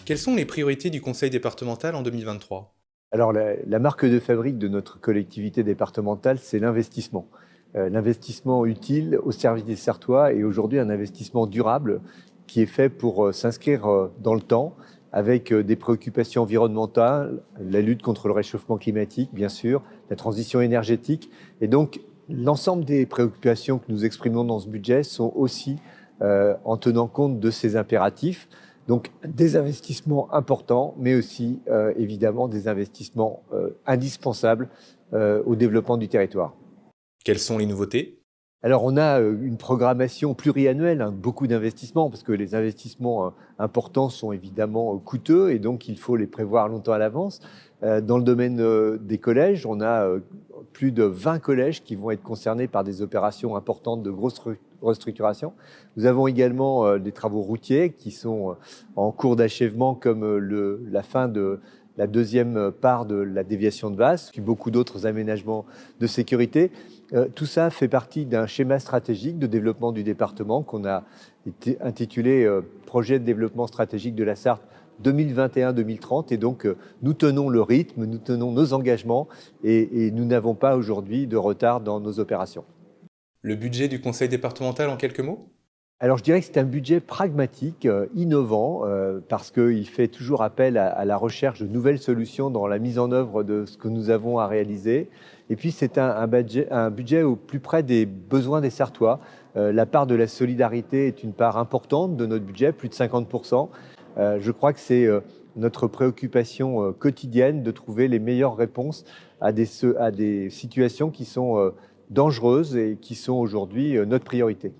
Quelles sont les priorités du conseil départemental en 2023? Alors, la marque de fabrique de notre collectivité départementale, c'est l'investissement. L'investissement utile au service des Sarthois et aujourd'hui un investissement durable qui est fait pour s'inscrire dans le temps avec des préoccupations environnementales, la lutte contre le réchauffement climatique, bien sûr, la transition énergétique. Et donc, l'ensemble des préoccupations que nous exprimons dans ce budget sont aussi en tenant compte de ces impératifs. Donc des investissements importants, mais aussi évidemment des investissements indispensables au développement du territoire. Quelles sont les nouveautés? Alors on a une programmation pluriannuelle, hein, beaucoup d'investissements, parce que les investissements importants sont évidemment coûteux et donc il faut les prévoir longtemps à l'avance. Dans le domaine des collèges, on a plus de 20 collèges qui vont être concernés par des opérations importantes de grosse restructuration. Nous avons également des travaux routiers qui sont en cours d'achèvement, comme la fin de la deuxième part de la déviation de Vasse, puis beaucoup d'autres aménagements de sécurité. Tout ça fait partie d'un schéma stratégique de développement du département qu'on a intitulé Projet de développement stratégique de la Sarthe 2021-2030. Et donc, nous tenons le rythme, nous tenons nos engagements et nous n'avons pas aujourd'hui de retard dans nos opérations. Le budget du conseil départemental en quelques mots? Alors, je dirais que c'est un budget pragmatique, innovant, parce qu'il fait toujours appel à la recherche de nouvelles solutions dans la mise en œuvre de ce que nous avons à réaliser. Et puis, c'est un budget au plus près des besoins des Sarthois. La part de la solidarité est une part importante de notre budget, plus de 50%. Je crois que c'est notre préoccupation quotidienne de trouver les meilleures réponses à des situations qui sont dangereuses et qui sont aujourd'hui notre priorité.